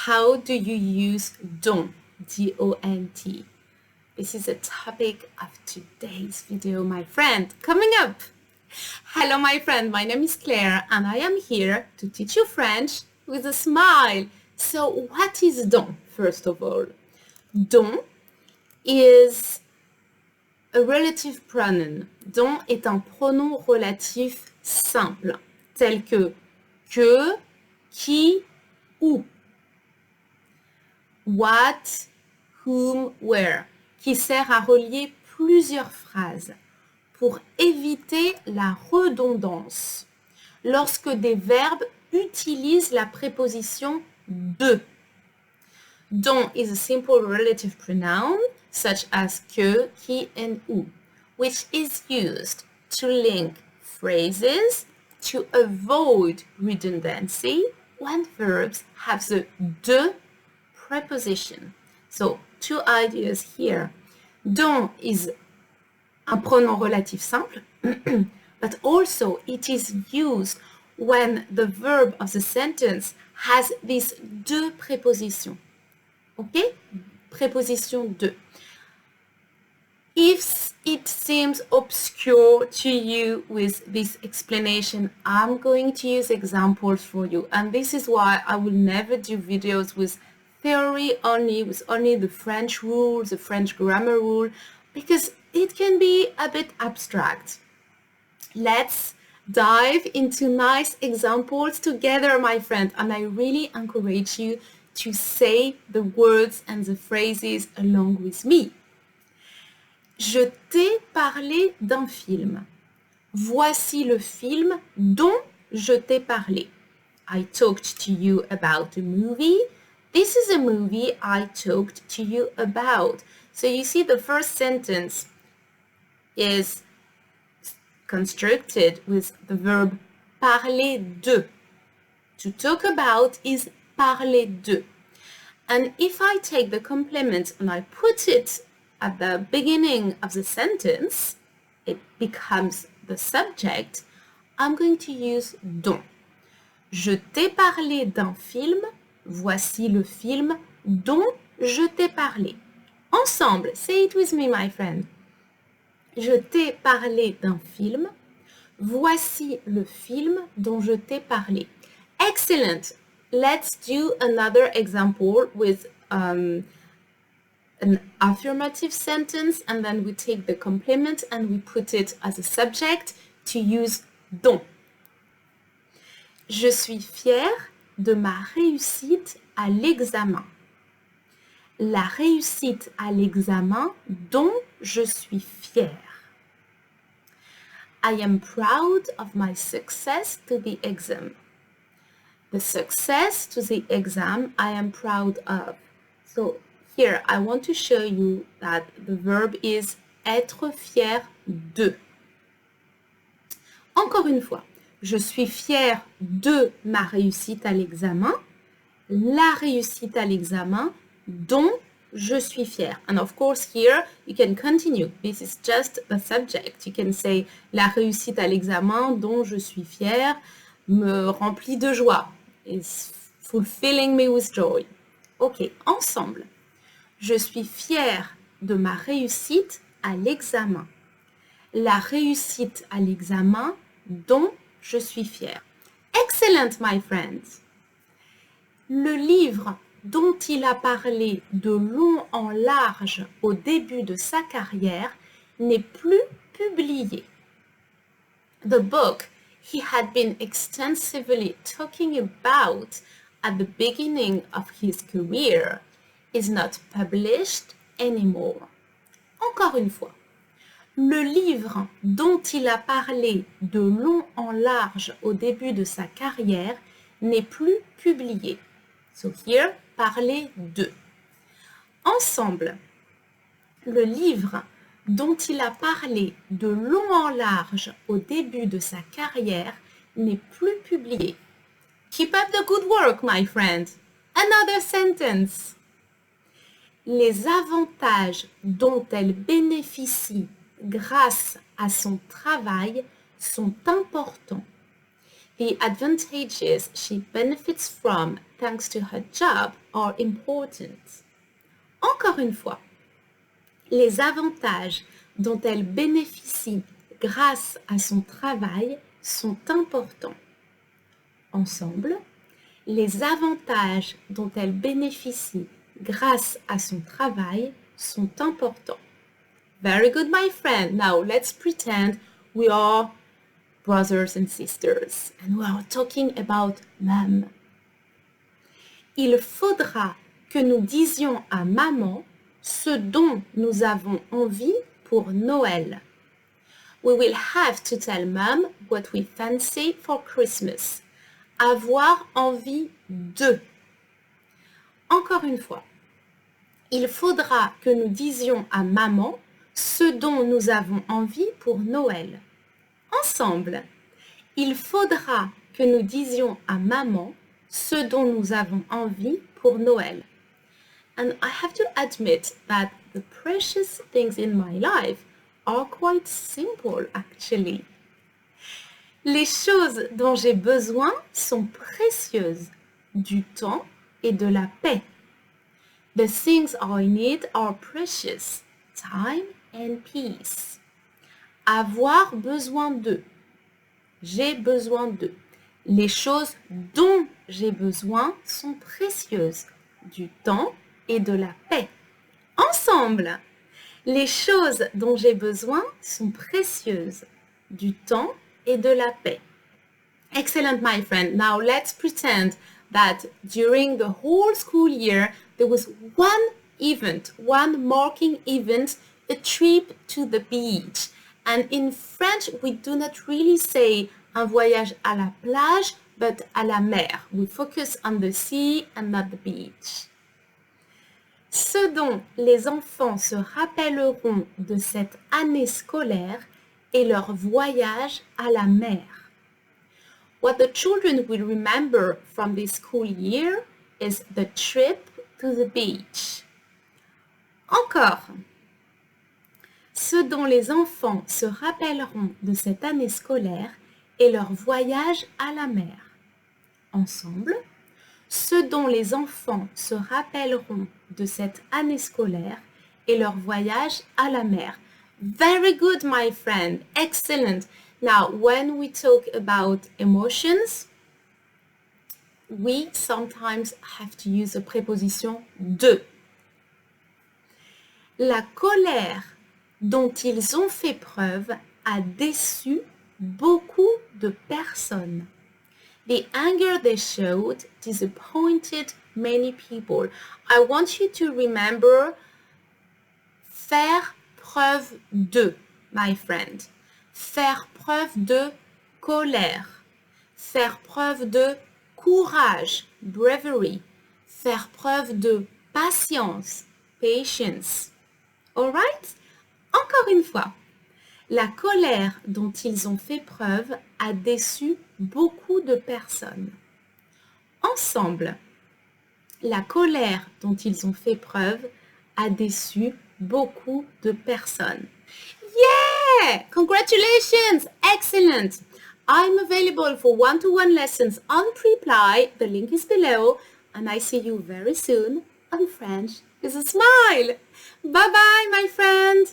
How do you use don't, D-O-N-T? This is the topic of today's video, my friend. Coming up. Hello, my friend. My name is Claire, and I am here to teach you French with a smile. So what is don't, first of all? Don't is a relative pronoun. Don't est un pronom relatif simple, tel que, qui, où. What, whom, where, qui sert à relier plusieurs phrases pour éviter la redondance lorsque des verbes utilisent la préposition de. Don't is a simple relative pronoun such as que, qui, and où, which is used to link phrases to avoid redundancy when verbs have the de preposition. So, two ideas here. Don't is un pronom relatif simple, but also it is used when the verb of the sentence has this de preposition. Okay? Preposition de. If it seems obscure to you with this explanation, I'm going to use examples for you. And this is why I will never do videos with theory only, with only the French rules, the French grammar rule, because it can be a bit abstract. Let's dive into nice examples together, my friend. And I really encourage you to say the words and the phrases along with me. Je t'ai parlé d'un film. Voici le film dont je t'ai parlé. I talked to you about a movie. This is a movie I talked to you about. So you see the first sentence is constructed with the verb parler de. To talk about is parler de. And if I take the complement and I put it at the beginning of the sentence, it becomes the subject. I'm going to use dont. Je t'ai parlé d'un film. Voici le film dont je t'ai parlé. Ensemble, say it with me, my friend. Je t'ai parlé d'un film. Voici le film dont je t'ai parlé. Excellent. Let's do another example with an affirmative sentence, and then we take the complement and we put it as a subject to use dont. Je suis fière de ma réussite à l'examen. La réussite à l'examen dont je suis fière. I am proud of my success to the exam. The success to the exam I am proud of. So here I want to show you that the verb is être fier de. Encore une fois, je suis fière de ma réussite à l'examen, la réussite à l'examen dont je suis fière. And of course here you can continue. This is just the subject. You can say la réussite à l'examen dont je suis fière me remplit de joie. Is fulfilling me with joy. Ok, ensemble. Je suis fière de ma réussite à l'examen. La réussite à l'examen dont je suis fière. Excellent, my friends. Le livre dont il a parlé de long en large au début de sa carrière n'est plus publié. The book he had been extensively talking about at the beginning of his career is not published anymore. Encore une fois. Le livre dont il a parlé de long en large au début de sa carrière n'est plus publié. So here, parler de. Ensemble, le livre dont il a parlé de long en large au début de sa carrière n'est plus publié. Keep up the good work, my friend. Another sentence. Les avantages dont elle bénéficie grâce à son travail sont importants. The advantages she benefits from thanks to her job are important. Encore une fois, les avantages dont elle bénéficie grâce à son travail sont importants. Ensemble, les avantages dont elle bénéficie grâce à son travail sont importants. Very good, my friend. Now let's pretend we are brothers and sisters and we are talking about mom. Il faudra que nous disions à maman ce dont nous avons envie pour Noël. We will have to tell mom what we fancy for Christmas. Avoir envie de. Encore une fois, il faudra que nous disions à maman ce dont nous avons envie pour Noël. Ensemble, il faudra que nous disions à maman ce dont nous avons envie pour Noël. And I have to admit that the precious things in my life are quite simple actually. Les choses dont j'ai besoin sont précieuses, du temps et de la paix. The things I need are precious, time and peace. Avoir besoin de. J'ai besoin de. Les choses dont j'ai besoin sont précieuses, du temps et de la paix. Ensemble, les choses dont j'ai besoin sont précieuses, du temps et de la paix. Excellent, my friend. Now let's pretend that during the whole school year, there was one event, one marking event, a trip to the beach. And in French, we do not really say un voyage à la plage, but à la mer. We focus on the sea and not the beach. Ce dont les enfants se rappelleront de cette année scolaire est leur voyage à la mer. What the children will remember from this school year is the trip to the beach. Encore. Ce dont les enfants se rappelleront de cette année scolaire est leur voyage à la mer. Ensemble, ce dont les enfants se rappelleront de cette année scolaire est leur voyage à la mer. Very good, my friend. Excellent. Now, when we talk about emotions, we sometimes have to use the preposition de. La colère dont ils ont fait preuve a déçu beaucoup de personnes. The anger they showed disappointed many people. I want you to remember faire preuve de, my friend. Faire preuve de colère. Faire preuve de courage, bravery. Faire preuve de patience, patience. All right? Encore une fois. La colère dont ils ont fait preuve a déçu beaucoup de personnes. Ensemble, la colère dont ils ont fait preuve a déçu beaucoup de personnes. Yeah! Congratulations! Excellent! I'm available for one-to-one lessons on Preply. The link is below. And I see you very soon on French with a smile. Bye-bye, my friend!